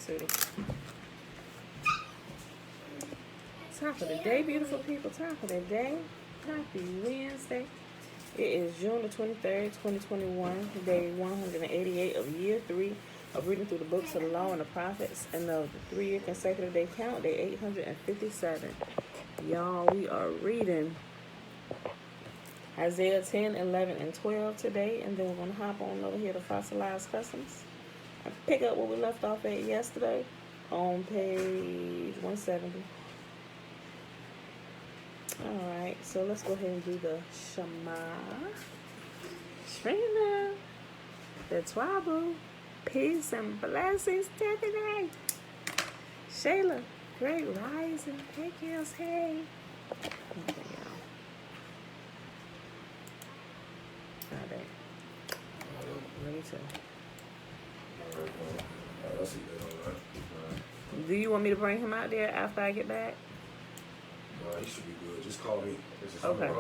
sweetie. Top of the day, beautiful people. Top of the day. Happy Wednesday. It is June the 23rd, 2021, day 188 of year 3 of reading through the books of the law and the prophets, and of the 3-year consecutive day count, day 857. Y'all, we are reading Isaiah 10, 11, and 12 today, and then we're going to hop on over here to Fossilized Customs and pick up where we left off at yesterday on page 170. Alright, so let's go ahead and do the Shema. Trina, the Twabu. Peace and blessings to today. Shayla, great rising. Hey, girls, hey. Okay, y'all. Alright. Me too. Do you want me to bring him out there after I get back? He should be good. Just call me. Okay.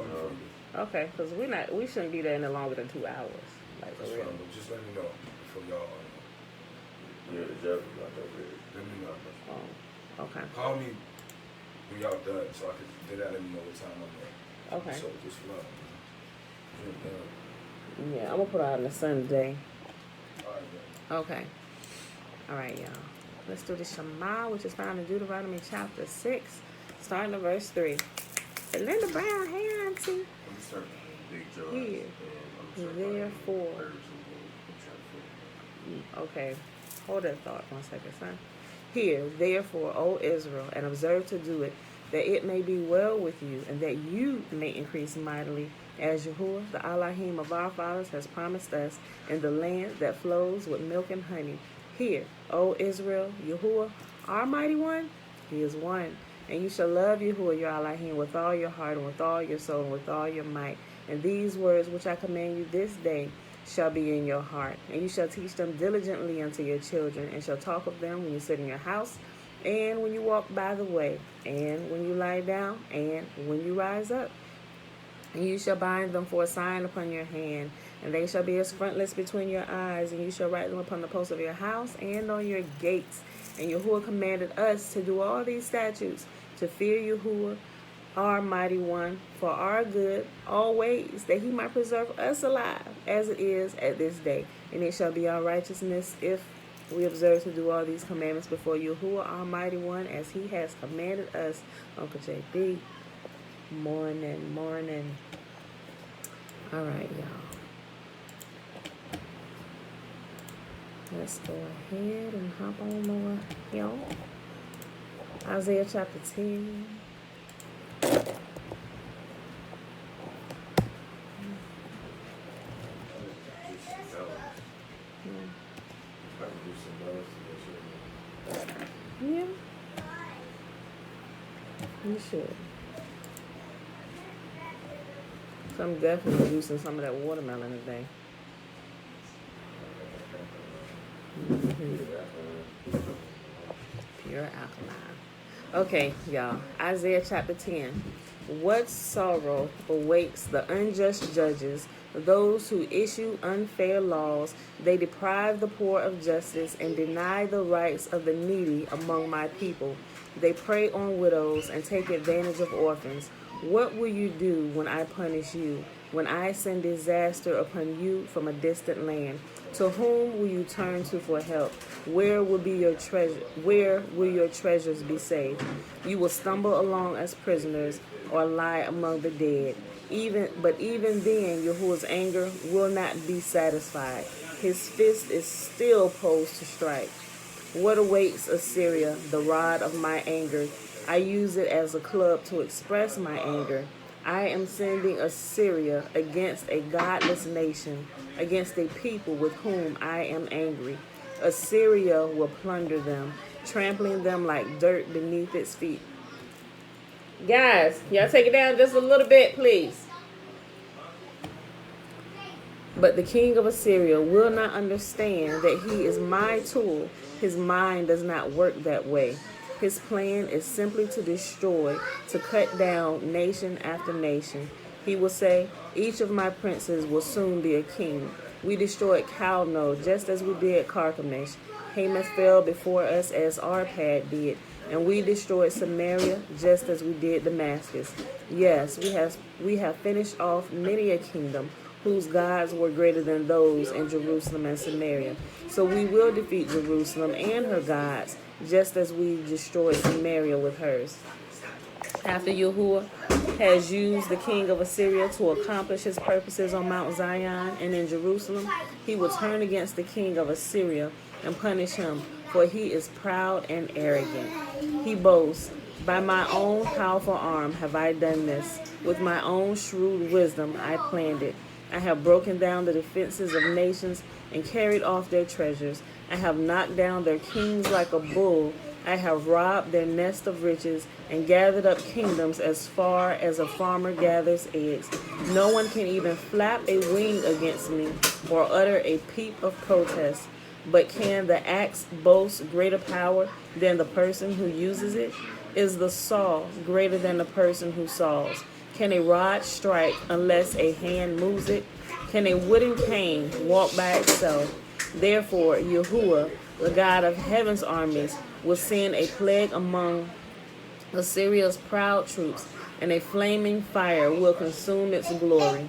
Okay, because we shouldn't be there any longer than 2 hours. Like, that's for real. fine, but just let me know before y'all. Yeah, the judge is not that big. Let me know. Oh, okay. Call me when y'all done, so I can let me know what time I'm at. Okay. So just flow. Yeah, I'm gonna put out in the sun today. All right, man. Okay. All right, y'all. Let's do the Shema, which is found in Deuteronomy chapter 6, starting at verse 3. Linda Brown, hey, auntie. I'm starting big judge. Here, therefore. Okay. Hold that thought 1 second, son. Hear, therefore, O Israel, and observe to do it, that it may be well with you, and that you may increase mightily, as YAHUAH, the Elohim of our fathers, has promised us, in the land that flows with milk and honey. Hear, O Israel, YAHUAH, our mighty one, he is one. And you shall love YAHUAH, your Elohim, with all your heart, and with all your soul, and with all your might. And these words which I command you this day shall be in your heart, and you shall teach them diligently unto your children, and shall talk of them when you sit in your house, and when you walk by the way, and when you lie down, and when you rise up. And you shall bind them for a sign upon your hand, and they shall be as frontlets between your eyes, and you shall write them upon the posts of your house and on your gates. And YAHUAH commanded us to do all these statutes, to fear YAHUAH, our mighty one, for our good always, that he might preserve us alive, as it is at this day. And it shall be our righteousness if we observe to do all these commandments before YAHUAH, our mighty one, as he has commanded us. Uncle JB, morning, morning. All right, y'all. Let's go ahead and hop on over here. Isaiah chapter 10. Yeah, you should. So I'm definitely juicing some of that watermelon today. Pure alkaline. Okay, y'all. Isaiah chapter 10. What sorrow awaits the unjust judges, those who issue unfair laws? They deprive the poor of justice and deny the rights of the needy among my people. They prey on widows and take advantage of orphans. What will you do when I punish you, when I send disaster upon you from a distant land? To whom will you turn to for help? Where will your treasures be safe? You will stumble along as prisoners, or lie among the dead. But even then, YAHUAH's anger will not be satisfied. His fist is still posed to strike. What awaits Assyria, the rod of my anger? I use it as a club to express my anger. I am sending Assyria against a godless nation, against a people with whom I am angry. Assyria will plunder them, trampling them like dirt beneath its feet. Guys, y'all take it down just a little bit, please. But the king of Assyria will not understand that he is my tool. His mind does not work that way. His plan is simply to destroy, to cut down nation after nation. He will say, each of my princes will soon be a king. We destroyed Calno just as we did Carchemish. Hamath fell before us as Arpad did, and we destroyed Samaria just as we did Damascus. Yes, we have finished off many a kingdom whose gods were greater than those in Jerusalem and Samaria. So we will defeat Jerusalem and her gods, just as we destroyed Samaria with hers. After Yahuwah has used the king of Assyria to accomplish his purposes on Mount Zion and in Jerusalem, he will turn against the king of Assyria and punish him, for he is proud and arrogant. He boasts, "By my own powerful arm have I done this. With my own shrewd wisdom I planned it. I have broken down the defenses of nations and carried off their treasures. I have knocked down their kings like a bull. I have robbed their nest of riches and gathered up kingdoms as far as a farmer gathers eggs. No one can even flap a wing against me or utter a peep of protest. But can the axe boast greater power than the person who uses it? Is the saw greater than the person who saws? Can a rod strike unless a hand moves it? Can a wooden cane walk by itself? Therefore, Yahuwah, the God of heaven's armies, will send a plague among Assyria's proud troops, and a flaming fire will consume its glory.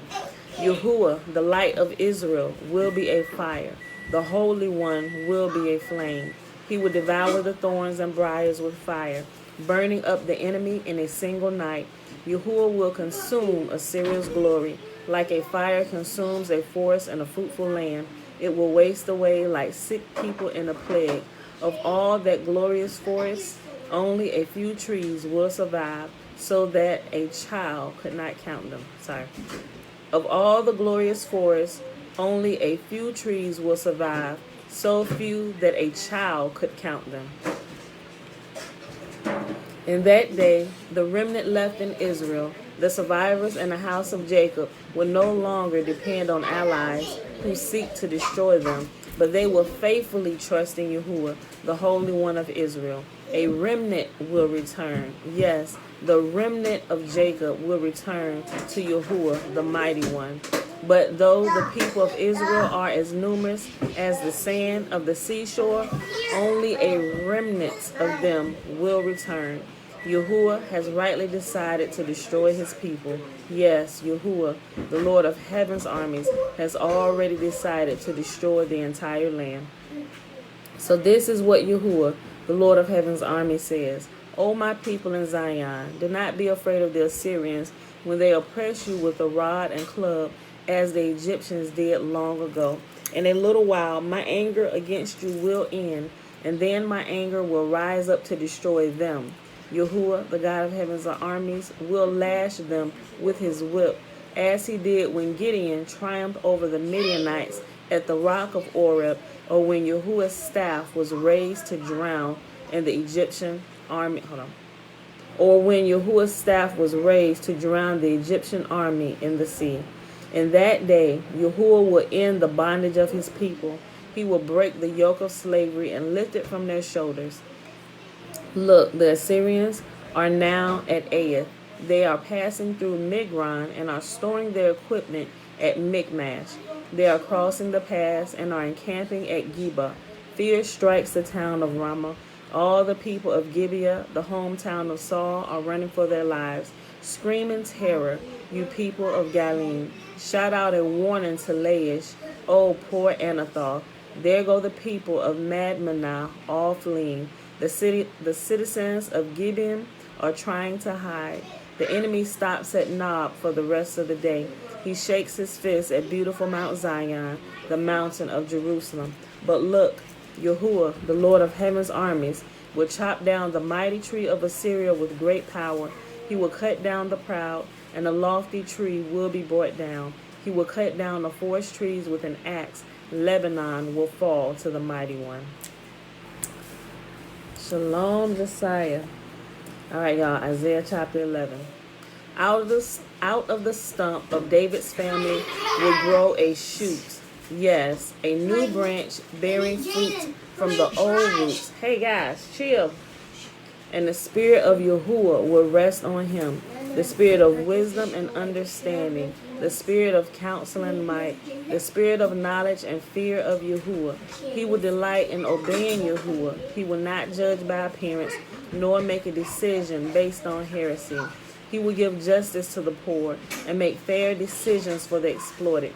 Yahuwah, the light of Israel, will be a fire. The Holy One will be a flame. He will devour the thorns and briars with fire, burning up the enemy in a single night. Yahuwah will consume Assyria's glory, like a fire consumes a forest and a fruitful land. It will waste away like sick people in a plague. Of all that glorious forest, only a few trees will survive, so that a child could not count them. Of all the glorious forests, only a few trees will survive, so few that a child could count them. In that day, the remnant left in Israel, the survivors in the house of Jacob, will no longer depend on allies who seek to destroy them, but they will faithfully trust in Yahuwah, the Holy One of Israel. A remnant will return. Yes, the remnant of Jacob will return to Yahuwah, the Mighty One. But though the people of Israel are as numerous as the sand of the seashore, only a remnant of them will return. Yahuwah has rightly decided to destroy his people. Yes, Yahuwah, the Lord of heaven's armies, has already decided to destroy the entire land. So this is what Yahuwah, the Lord of heaven's army, says. O my people in Zion, do not be afraid of the Assyrians when they oppress you with a rod and club, as the Egyptians did long ago. In a little while, my anger against you will end, and then my anger will rise up to destroy them. Yahuwah, the God of heaven's armies, will lash them with his whip, as he did when Gideon triumphed over the Midianites at the rock of Oreb, or when Yahuwah's staff was raised to drown in the Egyptian army. Or when Yahuwah's staff was raised to drown the Egyptian army in the sea. In that day, Yahuwah will end the bondage of his people. He will break the yoke of slavery and lift it from their shoulders. Look, the Assyrians are now at Aeth. They are passing through Migron and are storing their equipment at Michmash. They are crossing the pass and are encamping at Geba. Fear strikes the town of Ramah. All the people of Gibeah, the hometown of Saul, are running for their lives. Scream in terror, you people of Galim. Shout out a warning to Laish, O poor Anathoth. There go the people of Madmenah, all fleeing. The citizens of Gibeon are trying to hide. The enemy stops at Nob for the rest of the day. He shakes his fist at beautiful Mount Zion, the mountain of Jerusalem. But look, Yahuwah, the Lord of heaven's armies, will chop down the mighty tree of Assyria with great power. He will cut down the proud, and the lofty tree will be brought down. He will cut down the forest trees with an axe. Lebanon will fall to the mighty one. Shalom, Josiah. All right, y'all, Isaiah chapter 11. Out of the stump of David's family will grow a shoot. Yes, a new branch bearing fruit from the old roots. Hey, guys, chill. And the spirit of Yahuwah will rest on him. the spirit of wisdom and understanding, the spirit of counsel and might, the spirit of knowledge and fear of Yahuwah. He will delight in obeying Yahuwah. He will not judge by appearance, nor make a decision based on heresy. He will give justice to the poor and make fair decisions for the exploited.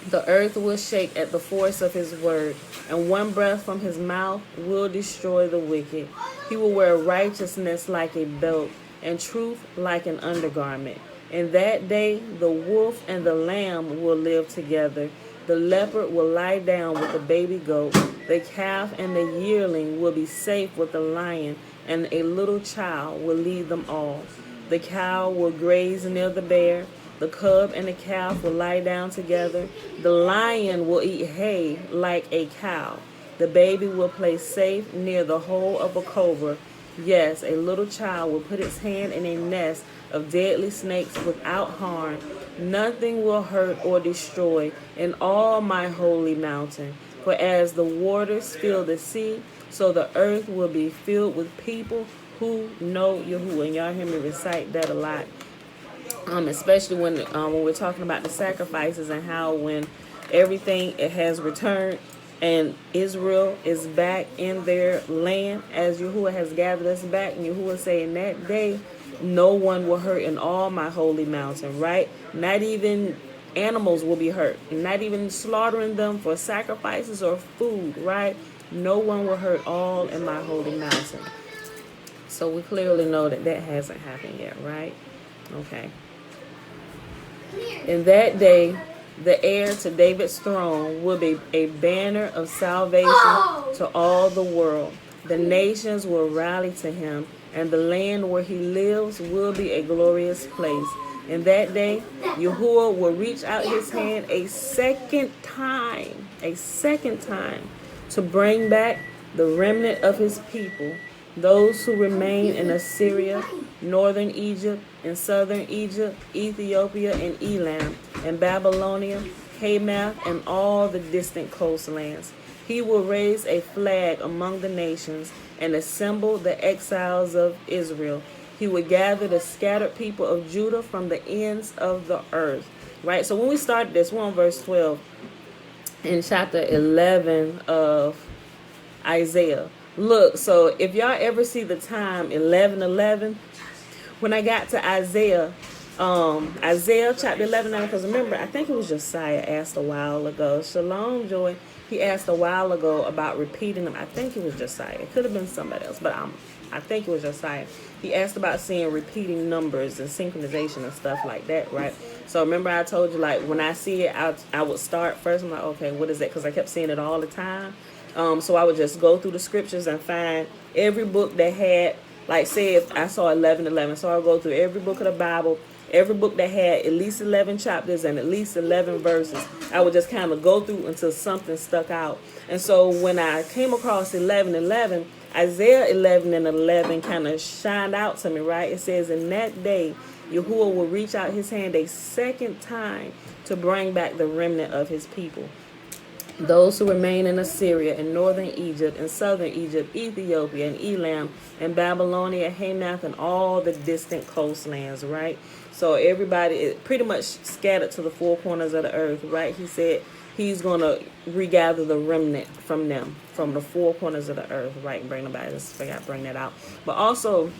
The earth will shake at the force of his word, and one breath from his mouth will destroy the wicked. He will wear righteousness like a belt, and truth like an undergarment. In that day, the wolf and the lamb will live together. The leopard will lie down with the baby goat. The calf and the yearling will be safe with the lion, and a little child will lead them all. The cow will graze near the bear. The cub and the calf will lie down together. The lion will eat hay like a cow. The baby will play safe near the hole of a cobra. Yes, a little child will put its hand in a nest of deadly snakes without harm. Nothing will hurt or destroy in all my holy mountain. For as the waters fill the sea, so the earth will be filled with people who know Yahuwah. And y'all hear me recite that a lot. Especially when we're talking about the sacrifices and how when everything it has returned and Israel is back in their land as Yahuwah has gathered us back, and Yahuwah saying that day no one will hurt in all my holy mountain, right? Not even animals will be hurt, not even slaughtering them for sacrifices or food, right? No one will hurt all in my holy mountain. So we clearly know that that hasn't happened yet, right? Okay. In that day, the heir to David's throne will be a banner of salvation to all the world. The nations will rally to him, and the land where he lives will be a glorious place. In that day, Yahuwah will reach out his hand a second time, to bring back the remnant of his people, those who remain in Assyria, northern Egypt, and southern Egypt, Ethiopia, and Elam, and Babylonia, Hamath, and all the distant coastlands. He will raise a flag among the nations and assemble the exiles of Israel. He will gather the scattered people of Judah from the ends of the earth. Right? So when we started this, we're on verse 12 in chapter 11 of Isaiah. Look, so if y'all ever see the time 11:11, when I got to Isaiah chapter 11, because remember, I think it was Josiah asked a while ago. Shalom, Joy. He asked a while ago about repeating them. I think it was Josiah. It could have been somebody else, but I think it was Josiah. He asked about seeing repeating numbers and synchronization and stuff like that, right? So remember I told you, like, when I see it, I would start first. I'm like, okay, what is that? Because I kept seeing it all the time. So I would just go through the scriptures and find every book that had, like, say if I saw 11:11, so I'll go through every book of the Bible, every book that had at least 11 chapters and at least 11 verses. I would just kind of go through until something stuck out. And so when I came across 11:11, Isaiah 11:11 kind of shined out to me, right? It says, in that day, Yahuwah will reach out his hand a second time to bring back the remnant of his people. Those who remain in Assyria and northern Egypt and southern Egypt, Ethiopia and Elam and Babylonia, Hamath, and all the distant coastlands, right? So everybody is pretty much scattered to the four corners of the earth, right? He said he's going to regather the remnant from them, from the four corners of the earth, right? Bring them back. I just forgot to bring that out. But also,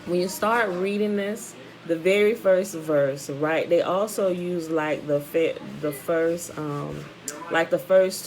when you start reading this, the very first verse, right? They also use like the first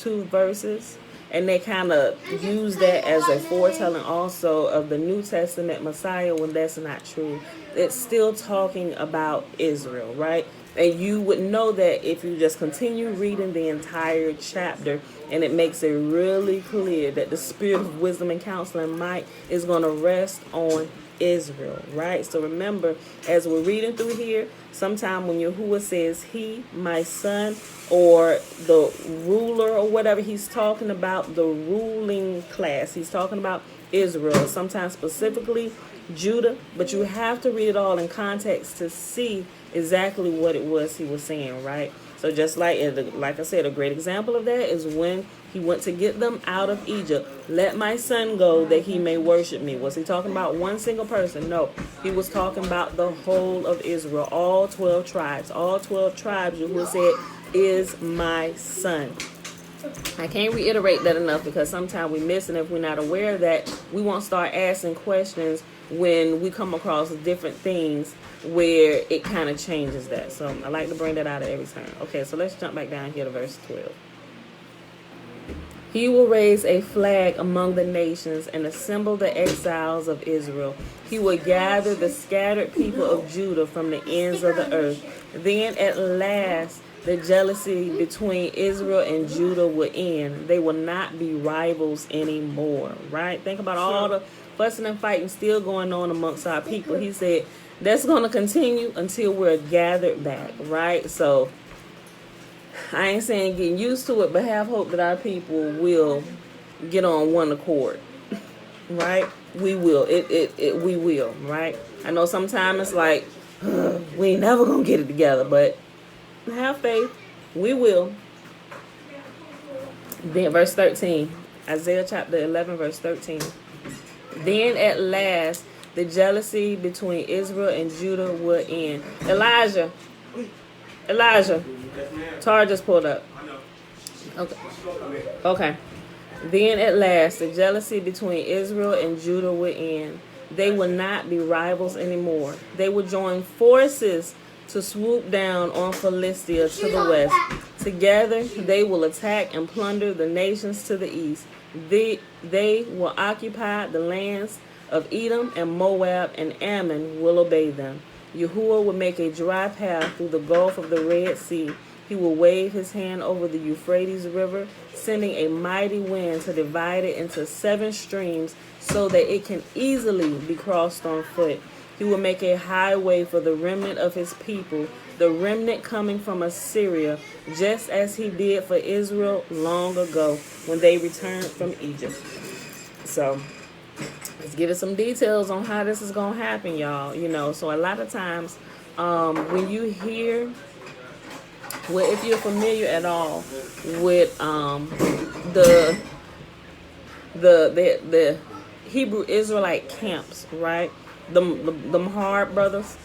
two verses, and they kind of use that as a foretelling also of the New Testament Messiah, when that's not true. It's still talking about Israel, right? And you would know that if you just continue reading the entire chapter, and it makes it really clear that the spirit of wisdom and counsel and might is going to rest on Israel, right? So remember, as we're reading through here, sometime when Yahuwah says he, my son, or the ruler or whatever, he's talking about the ruling class. He's talking about Israel, sometimes specifically Judah, but you have to read it all in context to see exactly what it was he was saying, right? So just like I said, a great example of that is when He went to get them out of Egypt. Let my son go that he may worship me. Was he talking about one single person? No. He was talking about the whole of Israel, all 12 tribes. All 12 tribes, Yahuwah said, is my son. I can't reiterate that enough because sometimes we miss, and if we're not aware of that, we won't start asking questions when we come across different things where it kind of changes that. So I like to bring that out at every turn. Okay, so let's jump back down here to verse 12. He will raise a flag among the nations and assemble the exiles of Israel. He will gather the scattered people of Judah from the ends of the earth. Then at last the jealousy between Israel and Judah will end. They will not be rivals anymore, right? Think about all the fussing and fighting still going on amongst our people. He said that's going to continue until we're gathered back, right? So I ain't saying getting used to it, but have hope that our people will get on one accord, right? We will. We will, right? I know sometimes it's like, we ain't never going to get it together, but have faith. We will. Then verse 13. Isaiah chapter 11, verse 13. Then at last, the jealousy between Israel and Judah will end. Elijah. Tar just pulled up. Okay. Then at last, the jealousy between Israel and Judah will end. They will not be rivals anymore. They will join forces to swoop down on Philistia to the west. Together, they will attack and plunder the nations to the east. They will occupy the lands of Edom and Moab, and Ammon will obey them. Yahuwah will make a dry path through the gulf of the Red Sea. He will wave his hand over the Euphrates River, sending a mighty wind to divide it into 7 streams so that it can easily be crossed on foot. He will make a highway for the remnant of his people, the remnant coming from Assyria, just as he did for Israel long ago when they returned from Egypt. So let's give it some details on how this is going to happen, y'all. You know, so a lot of times when you hear, well, if you're familiar at all with the Hebrew Israelite camps, right? Them hard brothers,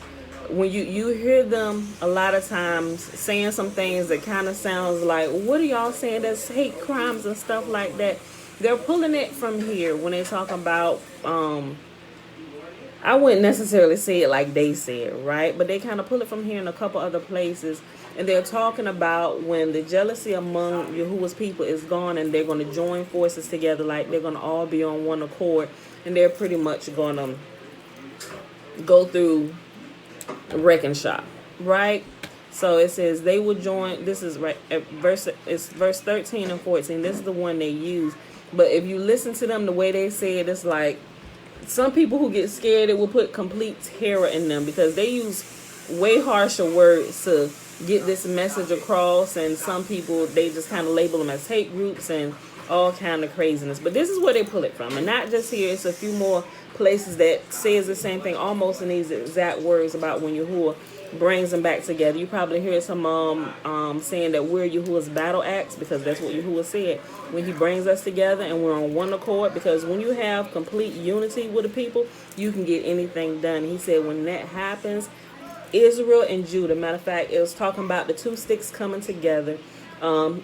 when you hear them a lot of times saying some things that kind of sounds like, what are y'all saying? That's hate crimes and stuff like that. They're pulling it from here when they talk about, I wouldn't necessarily say it like they said, right? But they kind of pull it from here in a couple other places. And they're talking about when the jealousy among Yahuwah's people is gone and they're going to join forces together, like they're going to all be on one accord. And they're pretty much going to go through a wrecking shop, right? So it says they will join. This is right at verse 13 and 14. This is the one they use. But if you listen to them, the way they say it, it's like some people who get scared, it will put complete terror in them because they use way harsher words to get this message across. And some people, they just kind of label them as hate groups and all kind of craziness. But this is where they pull it from. And not just here, it's a few more places that says the same thing almost in these exact words about when Yahuwah brings them back together. You probably hear some saying that we're Yahuwah's battle axe, because that's what Yahuwah said when he brings us together and we're on one accord. Because when you have complete unity with the people, you can get anything done. He said when that happens, Israel and Judah, matter of fact, it was talking about the 2 sticks coming together,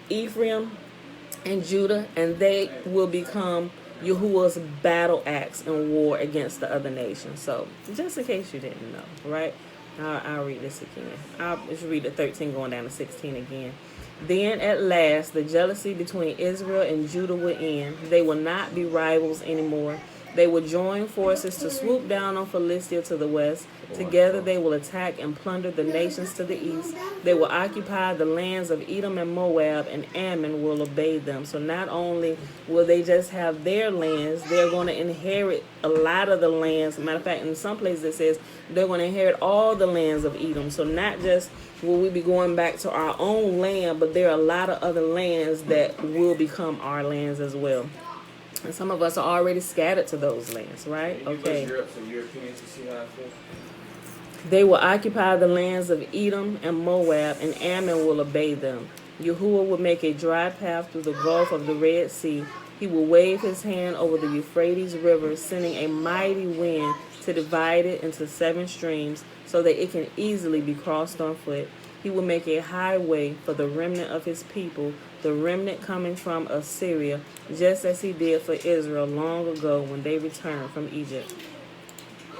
Ephraim and Judah, and they will become Yahuwah's battle axe in war against the other nations. So just in case you didn't know, right? I'll read this again. I'll just read the 13 going down to 16 again. Then at last the jealousy between Israel and Judah will end. They will not be rivals anymore. They will join forces to swoop down on Philistia to the west. Together they will attack and plunder the nations to the east. They will occupy the lands of Edom and Moab, and Ammon will obey them. So not only will they just have their lands, they're going to inherit a lot of the lands. Matter of fact, in some places it says they're going to inherit all the lands of Edom. So not just will we be going back to our own land, but there are a lot of other lands that will become our lands as well. And some of us are already scattered to those lands, right? Okay. They will occupy the lands of Edom and Moab, and Ammon will obey them. Yahuwah will make a dry path through the gulf of the Red Sea. He will wave his hand over the Euphrates River, sending a mighty wind to divide it into 7 streams so that it can easily be crossed on foot. He will make a highway for the remnant of his people, the remnant coming from Assyria, just as he did for Israel long ago when they returned from Egypt.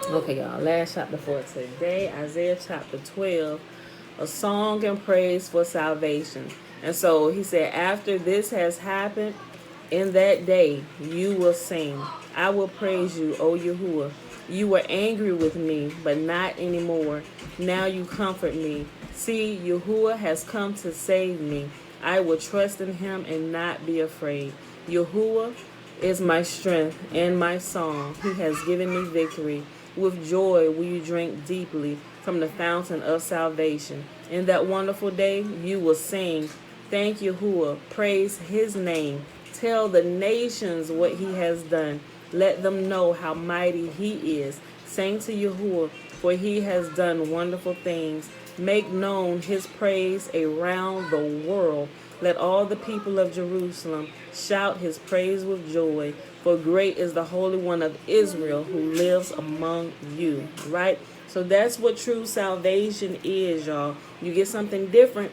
Okay, y'all, last chapter for today, Isaiah chapter 12, a song and praise for salvation. And so he said, after this has happened, in that day you will sing. I will praise you, O Yahuwah. You were angry with me, but not anymore. Now you comfort me. See, Yahuwah has come to save me. I will trust in him and not be afraid. Yahuwah is my strength and my song. He has given me victory. With joy will you drink deeply from the fountain of salvation. In that wonderful day you will sing. Thank Yahuwah. Praise his name. Tell the nations what he has done. Let them know how mighty he is. Sing to Yahuwah, for he has done wonderful things. Make known his praise around the world. Let all the people of Jerusalem shout his praise with joy. For great is the Holy One of Israel who lives among you. Right? So that's what true salvation is, y'all. You get something different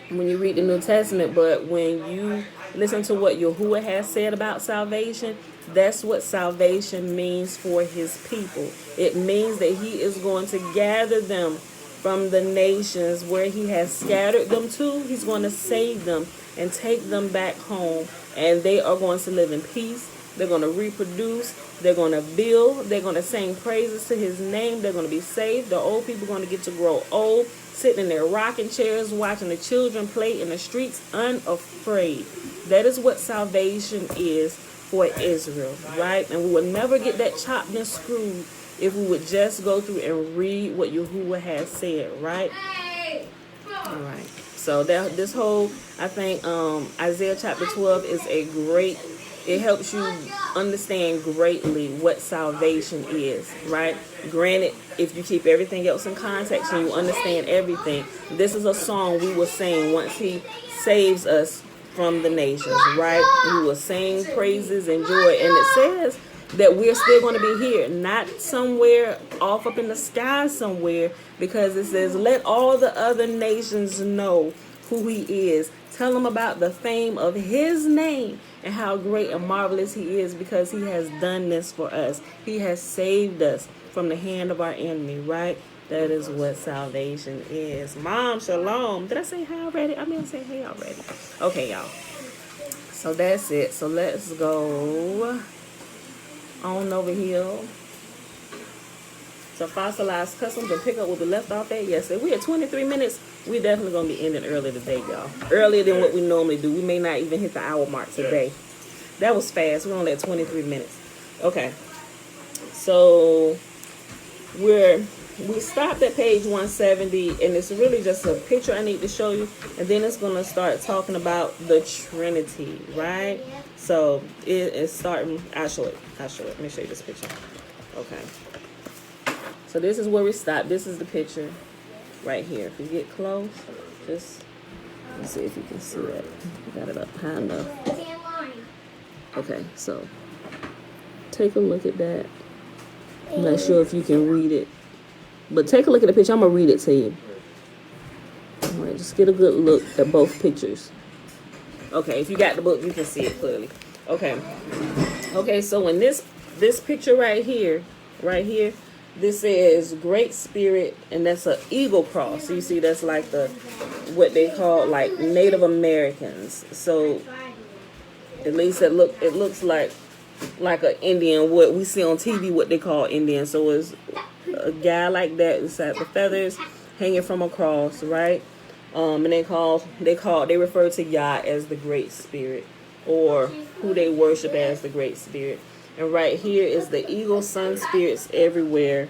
when you read the New Testament, but when you listen to what Yahuwah has said about salvation, that's what salvation means for his people. It means that he is going to gather them from the nations where he has scattered them to. He's going to save them and take them back home, and they are going to live in peace. They're going to reproduce. They're going to build. They're going to sing praises to his name. They're going to be saved. The old people are going to get to grow old, sitting in their rocking chairs, watching the children play in the streets unafraid. That is what salvation is for Israel, right? And we will never get that chopped and screwed if we would just go through and read what Yahuwah has said, right? All right. So that this whole, I think, Isaiah chapter 12 is a great. It helps you understand greatly what salvation is, right? Granted, if you keep everything else in context and you understand everything, this is a song we will sing once he saves us from the nations, right? We will sing praises and joy. And it says that we're still going to be here, not somewhere off up in the sky somewhere, because it says, let all the other nations know who he is. Tell them about the fame of his name and how great and marvelous he is, because he has done this for us. He has saved us from the hand of our enemy, right? That is what salvation is. Mom, shalom. Did I say hi already? I mean, I said hey already. Okay, y'all. So that's it. So let's go on over here to Fossilized Customs and pick up where we left off at yesterday. We at 23 minutes. We definitely going to be ending early today, y'all. Earlier than what we normally do. We may not even hit the hour mark today. That was fast. We're only at 23 minutes. Okay. So we stopped at page 170, and it's really just a picture I need to show you, and then it's going to start talking about the Trinity, right? So it is starting. I'll show it. Let me show you this picture. Okay. So this is where we stopped. This is the picture right here. If you get close, just let's see if you can see that. Got it up high enough. Okay, so take a look at that. I'm not sure if you can read it, but take a look at the picture. I'm gonna read it to you. All right, just get a good look at both pictures. Okay, if you got the book, you can see it clearly. Okay, so in this picture right here, this is Great Spirit, and that's an eagle cross. So you see, that's like what they call like Native Americans. So at least it looks like an Indian, what we see on TV, what they call Indian. So it's a guy like that. It's like the feathers hanging from a cross, right? And they refer to Yah as the Great Spirit, or who they worship as the Great Spirit. And right here is the eagle sun spirits everywhere.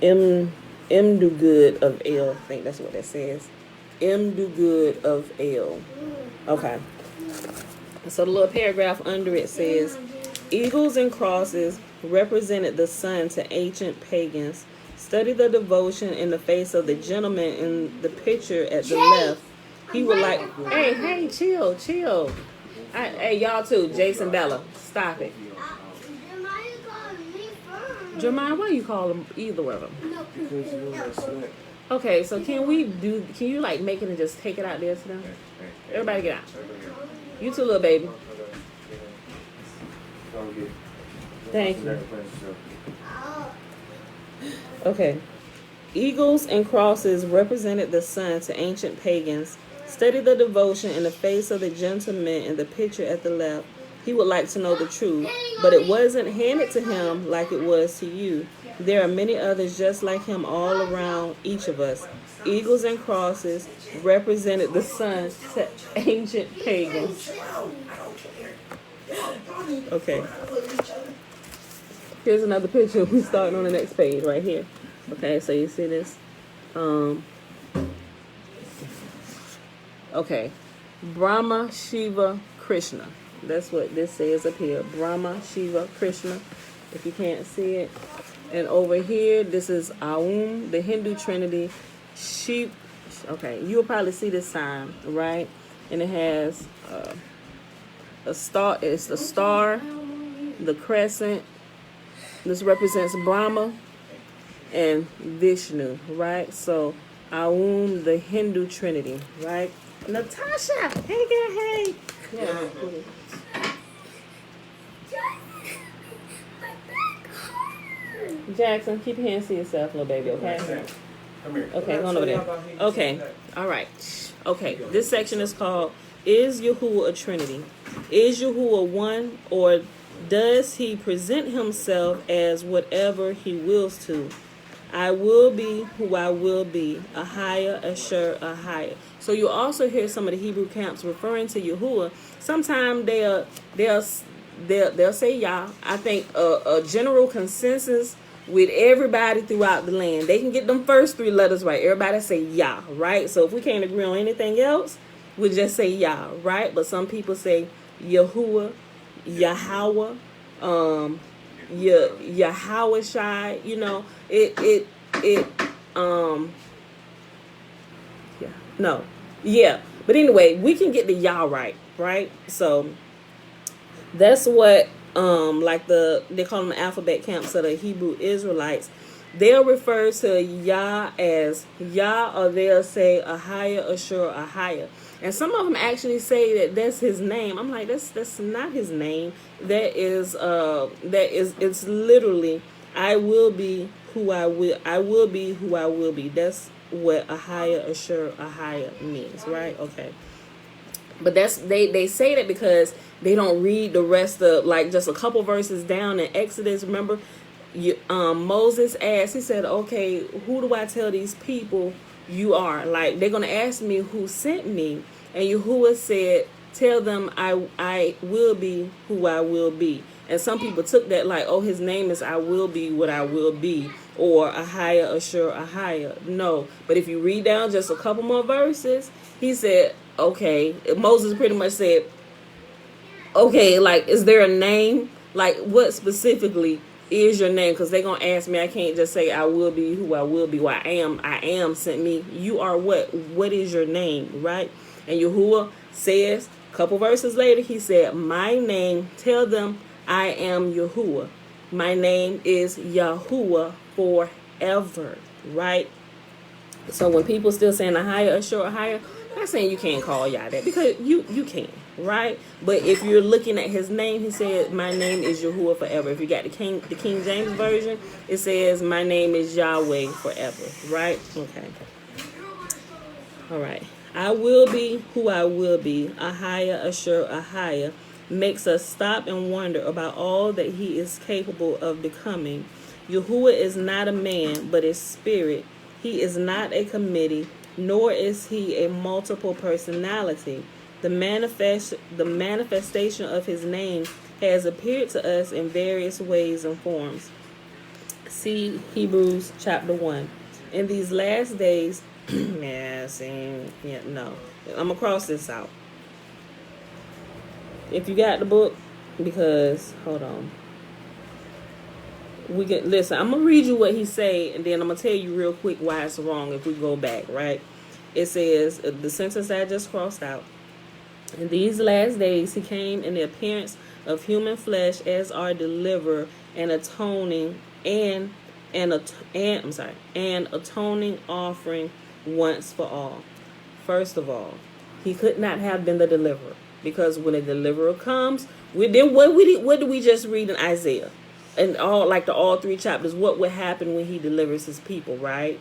Do good of El. I think that's what that says. Do good of El. Okay. So the little paragraph under it says, eagles and crosses represented the sun to ancient pagans. Study the devotion in the face of the gentleman in the picture at the left. He would like, hey, chill. Hey, y'all too, Jason Bella, stop it. Jeremiah, why you call them either of them? Because you know that snack. Okay, so can you like make it and just take it out there to them? Everybody get out. You too, little baby. Thank you. Okay. Eagles and crosses represented the sun to ancient pagans. Study the devotion in the face of the gentleman in the picture at the left. He would like to know the truth, but it wasn't handed to him like it was to you. There are many others just like him all around each of us. Eagles and crosses represented the sun to ancient pagans. Okay. Here's another picture. We starting on the next page right here. Okay, so you see this? Okay. Brahma, Shiva, Krishna. That's what this says up here. Brahma, Shiva, Krishna. If you can't see it. And over here, this is Aum, the Hindu Trinity. Sheep. Okay, you'll probably see this sign, right? And it has a star. It's the star, the crescent. This represents Brahma and Vishnu, right? So Aum, the Hindu Trinity, right? Natasha, hey girl, hey. Yeah. Jackson, keep your hands to yourself, little baby, okay? Come here. Okay, go on over there. Okay, all right. Okay, this section is called, Is Yahuwah a Trinity? Is Yahuwah one, or does he present himself as whatever he wills to? I will be who I will be. Ahaya, Asher, Ahaya. So you also hear some of the Hebrew camps referring to Yahuwah. Sometimes they'll say Yah. I think a general consensus with everybody throughout the land. They can get them first three letters right. Everybody say Yah, right? So if we can't agree on anything else, we just say Yah, right? But some people say Yahuwah, Yahweh, Yahweh Shai, you know, but anyway, we can get the Yah right? So that's what like they call them the alphabet camps of the Hebrew Israelites. They'll refer to Yah as Yah, or they'll say Ahaya, Ashur, Ahaya. And some of them actually say that that's his name. I'm like, that's not his name. It's literally, I will be who I will be who I will be. That's what Ahaya, Ashur, Ahaya means, right? Okay. But they say that because they don't read the rest of, like, just a couple verses down in Exodus. Remember, Moses asked, he said, okay, who do I tell these people you are? Like, they're going to ask me who sent me. And Yahuwah said, tell them I will be who I will be. And some people took that like, oh, his name is I will be what I will be. Or Ahaya, Ashur, Ahaya. No. But if you read down just a couple more verses, he said, okay, Moses pretty much said, okay, like, is there a name? Like, what specifically is your name? Because they're going to ask me. I can't just say I will be who I will be. Well, I am sent me. You are what? What is your name, right? And Yahuwah says, a couple verses later, he said, my name, tell them I am Yahuwah. My name is Yahuwah forever, right? So when people still saying Ahaya, Ashur, Ahaya, I'm not saying you can't call Yah that, because you can, right? But if you're looking at his name, he said, my name is Yahuwah forever. If you got the King James Version, it says, my name is Yahweh forever, right? Okay. All right. I will be who I will be. Ahaya, Ashur, Ahaya makes us stop and wonder about all that he is capable of becoming. Yahuwah is not a man, but a spirit. He is not a committee, nor is he a multiple personality. The manifestation of his name has appeared to us in various ways and forms. See Hebrews chapter 1. In these last days, I'm going to cross this out. If you got the book, because, hold on. we can listen. I'm gonna read you what he say, and then I'm gonna tell you real quick why it's wrong. If we go back, right? It says the sentence I just crossed out. In these last days, he came in the appearance of human flesh as our deliverer and atoning and atoning offering once for all. First of all, he could not have been the deliverer, because when a deliverer comes, what did we just read in Isaiah? And all 3 chapters, what would happen when he delivers his people, right?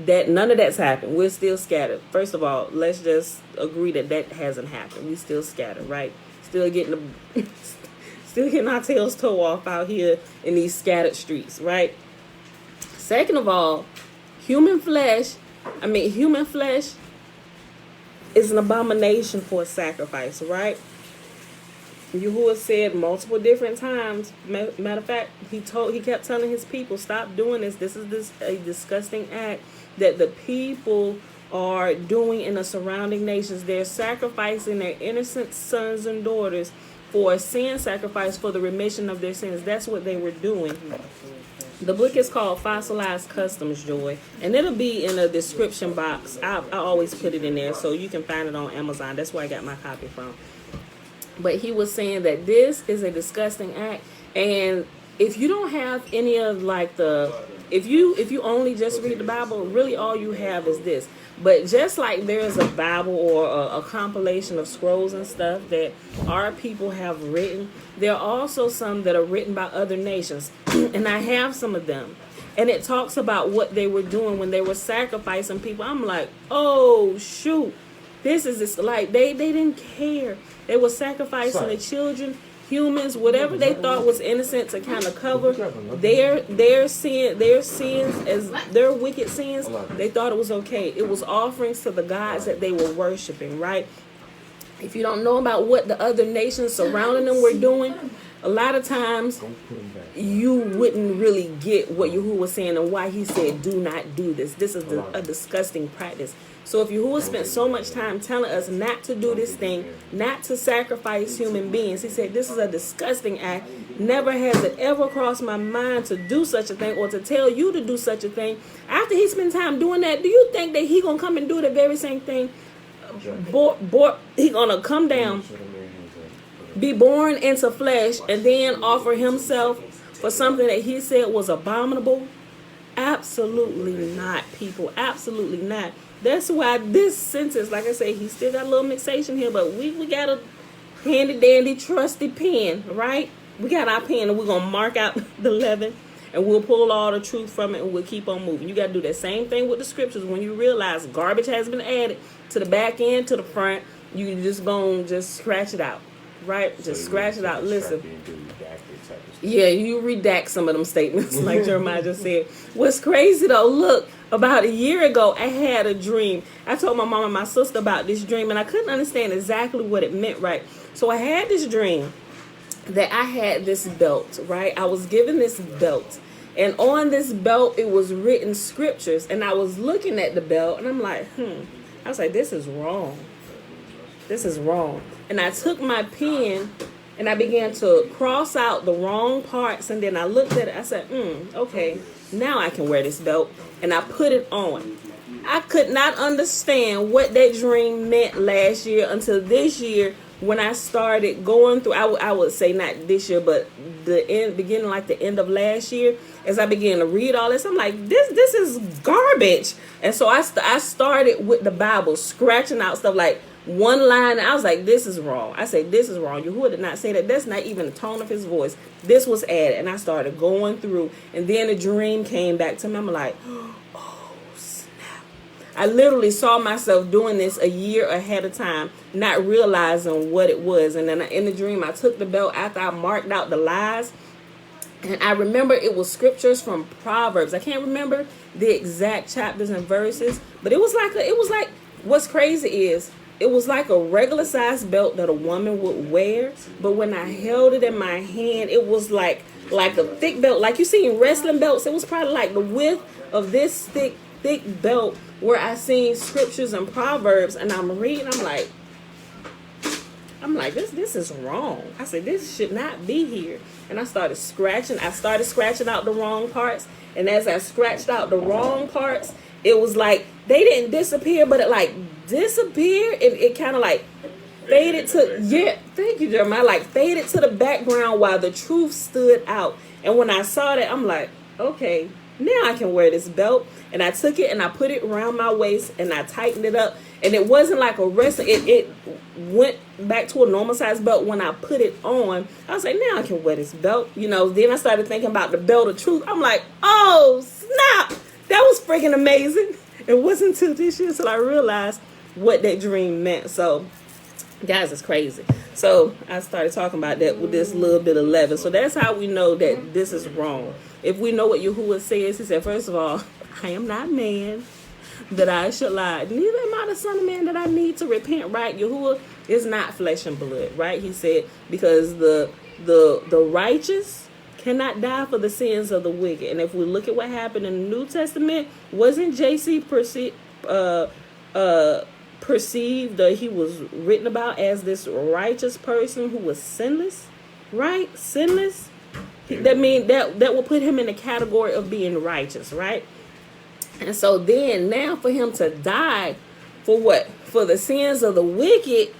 That none of that's happened. We're still scattered. First of all, let's just agree that hasn't happened. We still scattered, right? Still getting our tails toe off out here in these scattered streets, right? Second of all, human flesh is an abomination for a sacrifice, right? Yahuwah said multiple different times. Matter of fact, he kept telling his people, stop doing this. This is a disgusting act that the people are doing in the surrounding nations. They're sacrificing their innocent sons and daughters for a sin sacrifice for the remission of their sins. That's what they were doing. The book is called Fossilized Customs, Joy, and it'll be in a description box. I always put it in there so you can find it on Amazon. That's where I got my copy from. But he was saying that this is a disgusting act, and if you don't have any of if you only just read the Bible, really all you have is this. But just like there's a Bible or a compilation of scrolls and stuff that our people have written, there are also some that are written by other nations, and I have some of them. And it talks about what they were doing when they were sacrificing people. I'm like, oh shoot, this like they didn't care. They were sacrificing the children, humans, whatever they thought was innocent to kind of cover their sins, as their wicked sins. They thought it was okay. It was offerings to the gods that they were worshiping, right? If you don't know about what the other nations surrounding them were doing, a lot of times you wouldn't really get what Yahuwah was saying and why he said, do not do this. This is a disgusting practice. So if Yahuwah spent so much time telling us not to do this thing, not to sacrifice human beings, he said this is a disgusting act. Never has it ever crossed my mind to do such a thing or to tell you to do such a thing. After he spent time doing that, do you think that he gonna come and do the very same thing? He gonna come down, be born into flesh, and then offer himself for something that he said was abominable? Absolutely not, people. Absolutely not. That's why this sentence, like I say, he still got a little mixation here, but we got a handy dandy trusty pen, right? We got our pen, and we're gonna mark out the leaven, and we'll pull all the truth from it, and we'll keep on moving. You got to do that same thing with the scriptures. When you realize garbage has been added to the back end, to the front, you just gonna just scratch it out, right? Just scratch it out. Listen. Yeah, you redact some of them statements, like Jeremiah just said. What's crazy though, look, about a year ago, I had a dream. I told my mom and my sister about this dream, and I couldn't understand exactly what it meant, right? So I had this dream that I had this belt, right? I was given this belt, and on this belt, it was written scriptures, and I was looking at the belt, and I'm like, I was like, this is wrong. This is wrong. And I took my pen, and I began to cross out the wrong parts, and then I looked at it. I said, okay, now I can wear this belt. And I put it on. I could not understand what that dream meant last year until this year when I started going through, I would say not this year, but beginning like the end of last year, as I began to read all this, I'm like, this is garbage. And so I started with the Bible, scratching out stuff like one line. I was like, this is wrong. I said, this is wrong. Yahuwah did not say that. That's not even the tone of his voice. This was added. And I started going through. And then a dream came back to me. I'm like, oh, snap. I literally saw myself doing this a year ahead of time, not realizing what it was. And then in the dream, I took the belt after I marked out the lies. And I remember it was scriptures from Proverbs. I can't remember the exact chapters and verses. But it was like, what's crazy is, it was like a regular size belt that a woman would wear, but when I held it in my hand, it was like a thick belt, like you see in wrestling belts. It was probably like the width of this thick belt, where I seen scriptures and Proverbs, and I'm reading. I'm like, I'm like, this is wrong. I said, this should not be here. And I started scratching out the wrong parts. And as I scratched out the wrong parts, it was like, they didn't disappear, but it like disappeared. It kind of like faded to, thank you, Jeremiah, like faded to the background while the truth stood out. And when I saw that, I'm like, okay, now I can wear this belt. And I took it and I put it around my waist and I tightened it up. And it wasn't like a wrestling. It went back to a normal size belt when I put it on. I was like, now I can wear this belt. You know, then I started thinking about the belt of truth. I'm like, oh, snap. That was freaking amazing. It wasn't until this year until I realized what that dream meant. So, guys, it's crazy. So I started talking about that with this little bit of leaven. So that's how we know that this is wrong. If we know what Yahuwah says, he said, first of all, I am not man that I should lie. Neither am I the son of man that I need to repent, right? Yahuwah is not flesh and blood, right? He said, because the righteous cannot die for the sins of the wicked. And if we look at what happened in the New Testament, wasn't JC perceived that he was written about as this righteous person who was sinless, right? Sinless. That means that will put him in the category of being righteous, right? And so then now for him to die for what? For the sins of the wicked.